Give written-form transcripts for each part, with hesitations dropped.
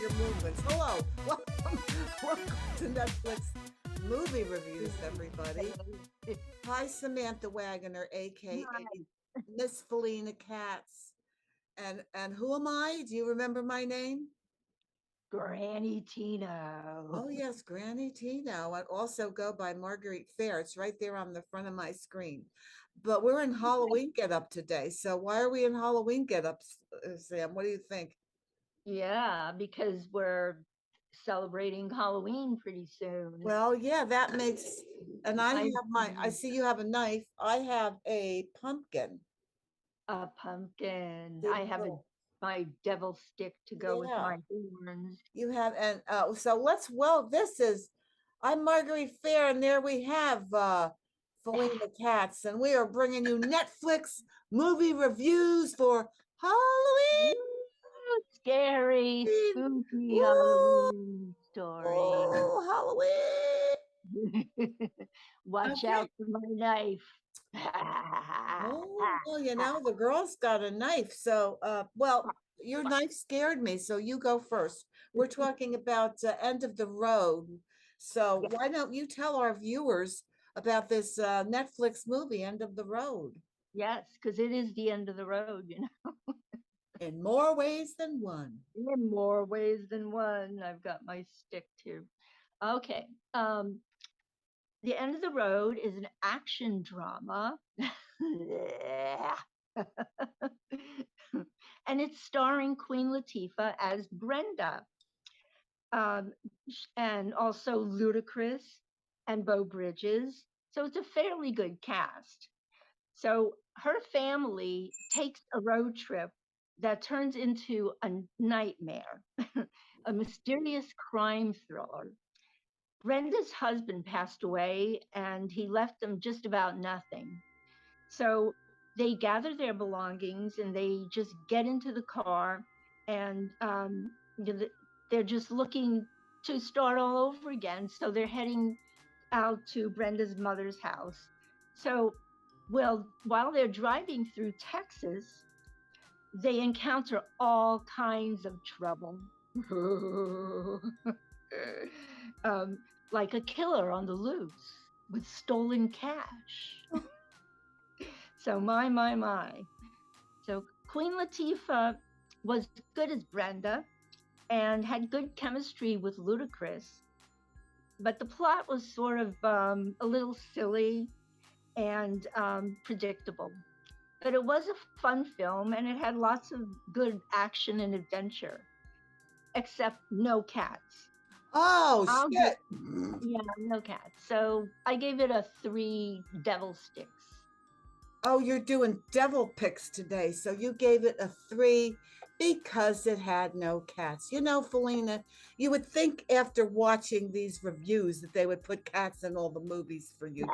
your movements. Hello, welcome to Netflix movie reviews, everybody. Hi, Samantha Wagoner, aka Miss Felina Katz, and who am I? Do you remember my name? Granny Tino. Oh yes, Granny Tino. I also go by Marguerite Fair. It's right there on the front of my screen. But we're in Halloween get up today. So why are we in Halloween get up, Sam? What do you think? Yeah, because we're celebrating Halloween pretty soon. Well, yeah, that makes, and I I see you have a knife. I have a pumpkin. a pumpkin. See, I have my devil stick to go with yeah, my horns. you have, and so this is, I'm Marguerite Fair, and there we have Felina Katz, and we are bringing you Netflix movie reviews for Halloween. Woo, scary, spooky Woo! Halloween story. Oh, Halloween. Watch Okay. out for my knife. Oh, well, the girl's got a knife. So, your knife scared me. So you go first. We're talking about End of the Road. So Yeah, why don't you tell our viewers about this Netflix movie, End of the Road, yes, because it is the end of the road. in more ways than one. In more ways than one. I've got my stick too. Okay. The End of the Road is an action drama. And it's starring Queen Latifah as Brenda, and also Ludacris and Beau Bridges. So it's a fairly good cast. So her family takes a road trip that turns into a nightmare, a mysterious crime thriller. Brenda's husband passed away and he left them just about nothing. So they gather their belongings and they just get into the car and they're just looking to start all over again. So they're heading out to Brenda's mother's house. So, well, while they're driving through Texas, they encounter all kinds of trouble. um, like a killer on the loose with stolen cash. So, my. So, Queen Latifah was good as Brenda and had good chemistry with Ludacris, but the plot was sort of a little silly and predictable. But it was a fun film and it had lots of good action and adventure, except no cats. Oh, I'll give, shit. yeah, no cats. So I gave it a 3 devil sticks. Oh, you're doing devil picks today. So you gave it a 3 because it had no cats. Felina, you would think after watching these reviews that they would put cats in all the movies for you.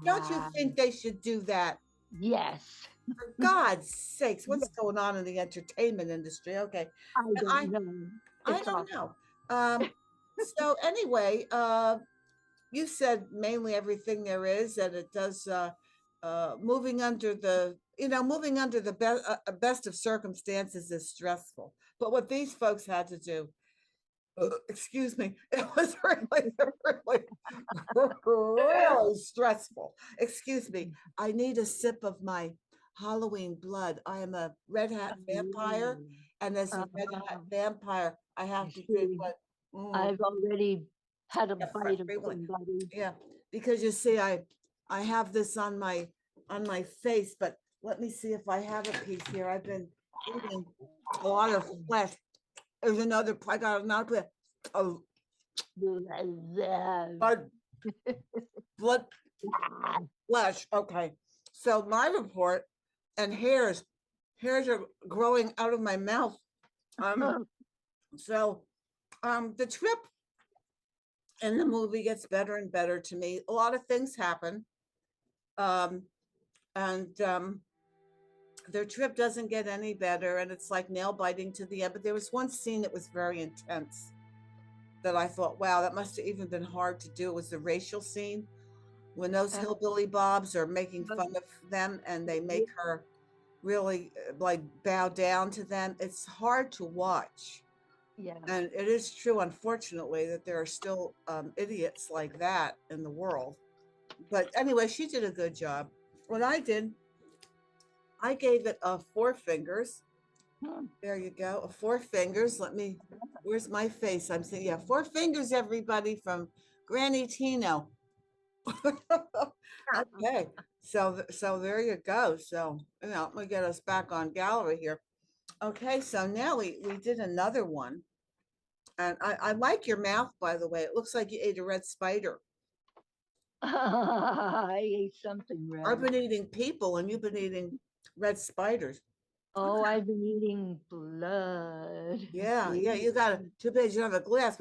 Don't you Ah, think they should do that? yes. For God's sakes, what's Yeah, going on in the entertainment industry? Okay. I I don't know. I It's don't awful. know. So anyway, you said mainly everything there is, and it does moving under the best of circumstances is stressful. But what these folks had to do, excuse me, it was really, really stressful. Excuse me. I need a sip of my Halloween blood. I am a red hat vampire, and as a red hat Uh, vampire, I I have to drink see. what. I've already had a Yeah, bite of frequently. somebody. Yeah, because you see, I have this on my face, but let me see if I have a piece here. I've been eating a lot of flesh. There's another. I got another of blood, blood, flesh. Okay, so my report and hairs are growing out of my mouth. Um, so the trip in the movie gets better and better to me. A lot of things happen. Um, and their trip doesn't get any better, and it's like nail biting to the end. But there was one scene that was very intense that I thought, wow, that must have even been hard to do. It was the racial scene when those Uh, hillbilly bobs are making fun of them and they make her really like bow down to them. It's hard to watch. Yeah. And it is true, unfortunately, that there are still idiots like that in the world. But anyway, she did a good job. What I did, I gave it a four fingers. Hmm. There you go, a four fingers. Let me. Where's my face? I'm saying, yeah, four fingers, everybody, from Granny Tino. Okay, so there you go. So let me get us back on gallery here. Okay, so now we did another one, and I like your mouth, by the way. It looks like you ate a red spider. I ate something I've red. been eating people, and you've been eating red spiders. Oh, I've been eating blood. Yeah, yeah, See? you got it. Too bad you don't have a glass.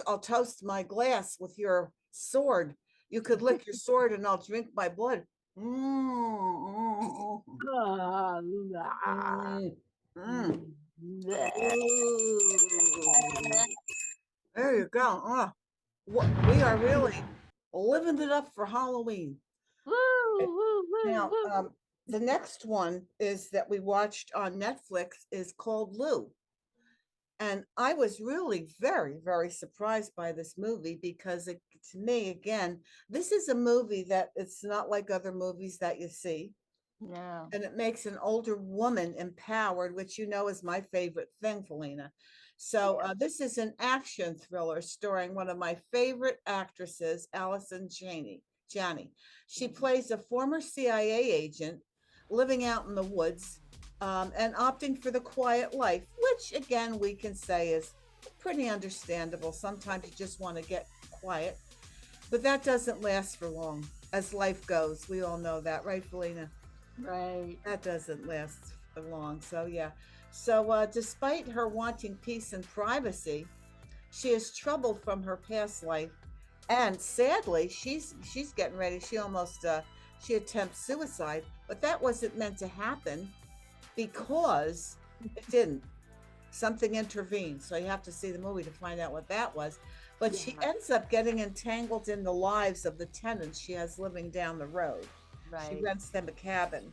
I'll toast my glass with your sword. You could lick your sword, and I'll drink my blood. Mm, Ah, mm, mm, mm, bleh. ooh. There you go. We are really living it up for Halloween. Woo, Okay. woo, woo, Now, woo. the next one is that we watched on Netflix is called Lou. And I was really very, very surprised by this movie because to me, again, this is a movie that it's not like other movies that you see. No. And it makes an older woman empowered, which is my favorite thing, Felina. So Yeah. this is an action thriller starring one of my favorite actresses, Allison Janney. Janney. She Mhm. plays a former CIA agent living out in the woods and opting for the quiet life, which again we can say is pretty understandable. Sometimes you just want to get quiet, but that doesn't last for long as life goes. We all know that, right, Felina? Right. That doesn't last for long. So yeah. So despite her wanting peace and privacy, she is troubled from her past life, and sadly, she's getting ready. She attempts suicide, but that wasn't meant to happen because it didn't. Something intervened. So you have to see the movie to find out what that was. But she Yeah. ends up getting entangled in the lives of the tenants she has living down the road. She Right. rents them a cabin,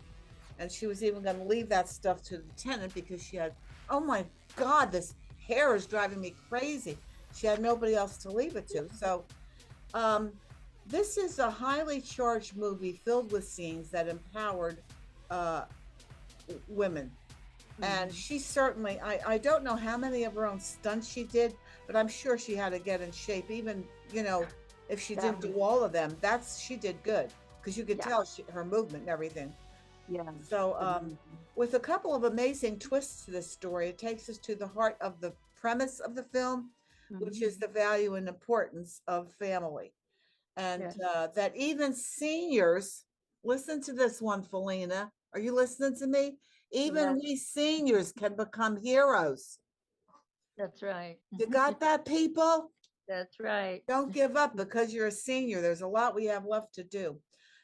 and she was even going to leave that stuff to the tenant because she had, oh my God, this hair is driving me crazy. She had nobody else to leave it to. So, um, this is a highly charged movie filled with scenes that empowered uh, women. And Hmm. she certainly, I don't know how many of her own stunts she did, but I'm sure she had to get in shape. Even, if she That didn't was, do all of them, she did good because you could yeah. tell her movement and everything. Yeah. So, Amazing. with a couple of amazing twists to this story, it takes us to the heart of the premise of the film, which is Hmm. the value and importance of family. And Yes. that even seniors, listen to this one, Felina. Are you listening to me? Even Yes. we seniors can become heroes. That's right. You got that, people? That's right. Don't give up because you're a senior. There's a lot we have left to do.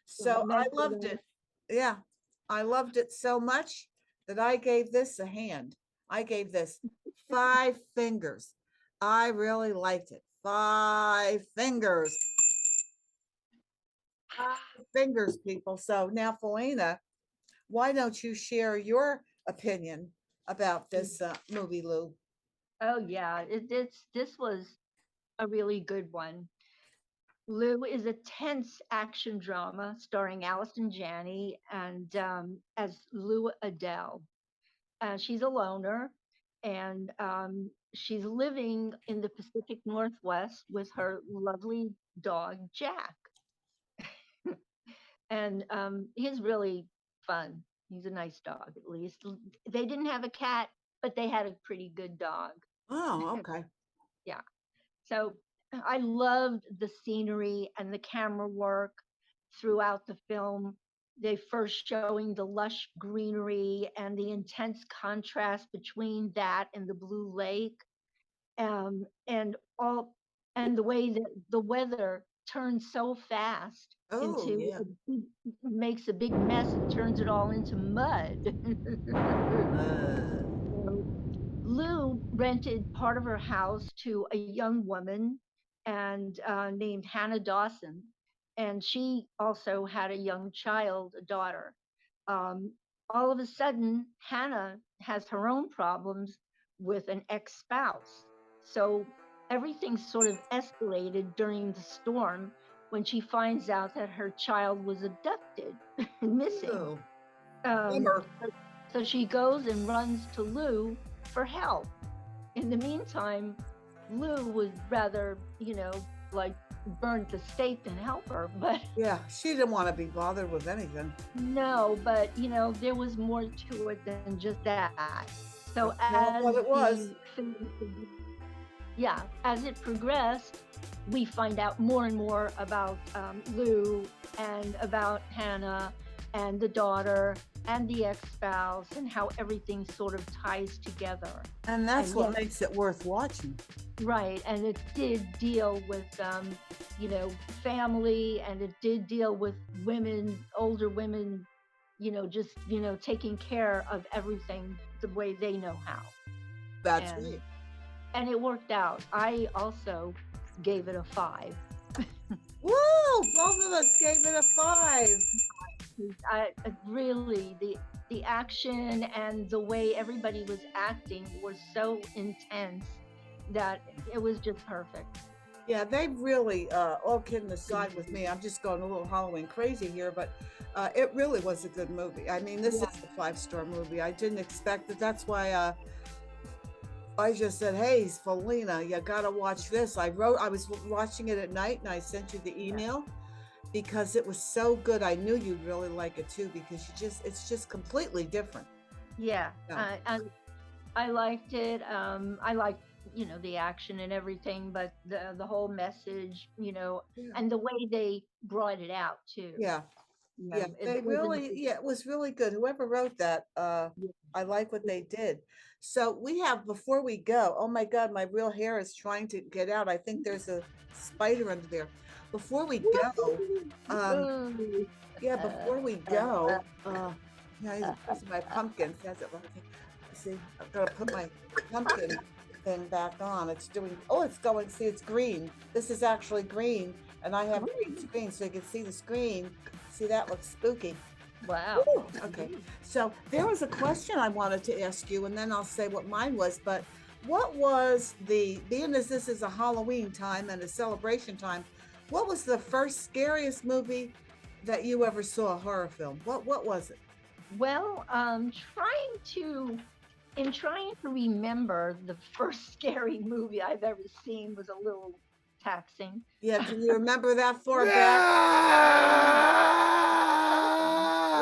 So I Remember loved that. it. Yeah, I loved it so much that I gave this a hand. I gave this five fingers. I really liked it. Five fingers. Five fingers, people. So now, Felina, why don't you share your opinion about this movie, Lou? Oh yeah, this was a really good one. Lou is a tense action drama starring Allison Janney and as Lou Adele. She's a loner, and she's living in the Pacific Northwest with her lovely dog Jack, and he's really fun. He's a nice dog, at least. They didn't have a cat, but they had a pretty good dog. Oh, okay. Yeah. So I loved the scenery and the camera work throughout the film. They first showing the lush greenery and the intense contrast between that and the blue lake, and all and the way that the weather turns so fast Oh, into yeah. makes a big mess and turns it all into mud. Uh, So Lou rented part of her house to a young woman and named Hannah Dawson, and she also had a young child, a daughter. Um, all of a sudden, Hannah has her own problems with an ex-spouse. So everything sort of escalated during the storm when she finds out that her child was abducted and missing. Oh, Um, bummer. so, so she goes and runs to Lou for help. In the meantime, Lou would rather, like burn at the stake than help her. But Yeah, she didn't want to be bothered with anything. no, but there was more to it than just that. So We all as thought it the was. film, yeah, as it progressed, we find out more and more about Lou and about Hannah and the daughter and the ex-spouse and how everything sort of ties together. And that's And what yes, makes it worth watching. right, and it did deal with you know, family, and it did deal with women, older women, just taking care of everything the way they know how. That's And right. and it worked out. I also gave it a 5. Woo! Both of us gave it a 5. I really, the action and the way everybody was acting was so intense that it was just perfect. Yeah, they really, all kidding aside with me, I'm just going a little Halloween crazy here, but it really was a good movie. I mean, this is Yeah, a 5-star movie. I didn't expect it. That's why I just said, "Hey, Felina, you gotta watch this." I was watching it at night, and I sent you the yeah, email because it was so good. I knew you'd really like it too because it's just completely different. yeah. Yeah, I liked it. I liked the action and everything, but the whole message, yeah, and the way they brought it out too. yeah. Yeah, It they wasn't. really, yeah, it was really good. Whoever wrote that, I like what they did. So we have, before we go, oh my God, my real hair is trying to get out. I think there's a spider under there. Before we go, um, Ooh. yeah, Uh, before we go, yeah, these are my pumpkins. That's it. Okay. See, I've got to put my pumpkin thing back on. It's doing, oh, it's going, see, it's green. This is actually green, and I have green screen, so you can see the screen. See, that looks spooky. wow. Ooh, okay. So there was a question I wanted to ask you, and then I'll say what mine was. But what was being as this is a Halloween time and a celebration time, what was the first scariest movie that you ever saw, a horror film? What was it? Well, trying to remember the first scary movie I've ever seen was a little taxing. Yeah, can you remember that far back?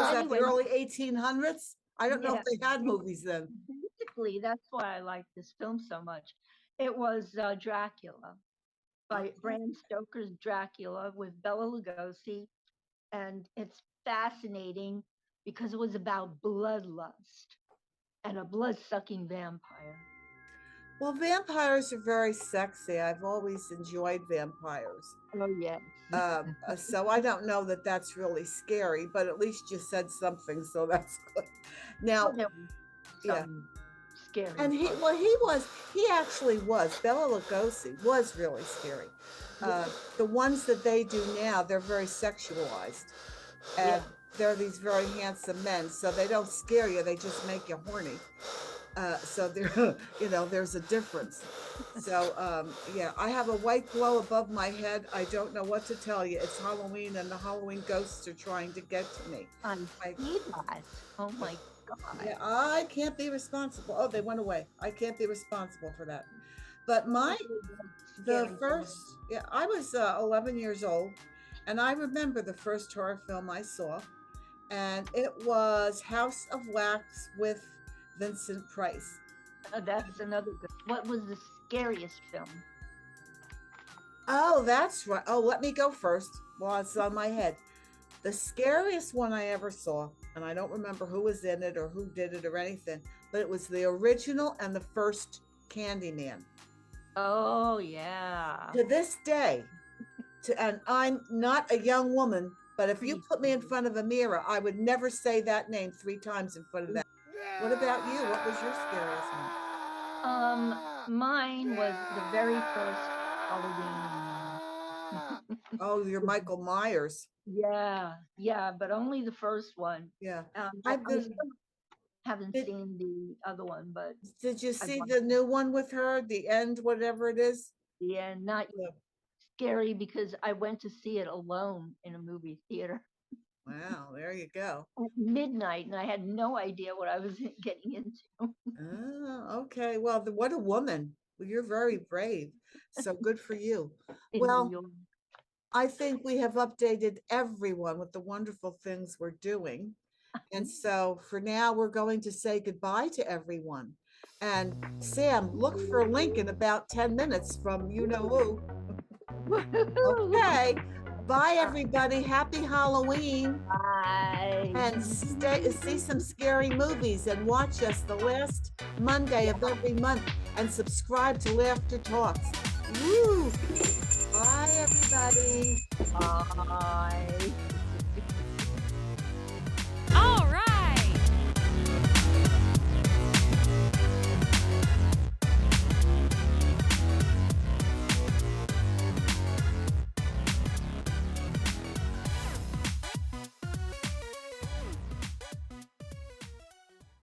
Was that the Anyway, early 1800s? I don't know if yeah, they had movies then. basically, that's why I like this film so much. It was Dracula by Okay. Bram Stoker's Dracula with Bela Lugosi, and it's fascinating because it was about bloodlust and a blood-sucking vampire. Well, vampires are very sexy. I've always enjoyed vampires. Oh yes. So I don't know that that's really scary, but at least you said something, so that's good. Well, Now, there was yeah, some scary and parts. he actually was. Bela Lugosi was really scary. Yeah, Uh, the ones that they do now, they're very sexualized, and yeah. they're these very handsome men, so they don't scare you; they just make you horny. So there, there's a difference. So yeah, I have a white glow above my head. I don't know what to tell you. It's Halloween, and the Halloween ghosts are trying to get to me. I I, see that. Oh I my God. yeah, I can't be responsible. Oh, they went away. I can't be responsible for that. But What was the the scary first, film? yeah, I was 11 years old, and I remember the first horror film I saw, and it was House of Wax with Vincent Price. That's another good. What was the scariest film? Oh, that's right. Oh, let me go first while it's on my head. The scariest one I ever saw, and I don't remember who was in it or who did it or anything, but it was the original and the first Candyman. Oh yeah. To this day, and I'm not a young woman, but if you Pretty put me in scary. front of a mirror, I would never say that name 3 times in front of that. What about you? What was your scariest one? Mine was the very first Halloween. Oh, you're Michael Myers. Yeah, yeah, but only the first one. Yeah. I I've was been, so Haven't Did, seen the other one, but did you I'd see watch the it. new one with her, the end, whatever it is? Yeah, not Yeah. scary because I went to see it alone in a movie theater Wow, there you go. at midnight, and I had no idea what I was getting into Oh, okay. Well, what a woman. Well, you're very brave. So good for you. in New Well, York. I think we have updated everyone with the wonderful things we're doing. And so for now, we're going to say goodbye to everyone. And Sam, look for a link in about 10 minutes from you know who. Woohoo! Okay. Bye, All right, everybody. Happy Halloween. bye. And see some scary movies and watch us the last Monday of every month and subscribe to Laughter Talks. Woo! Bye, everybody. Bye.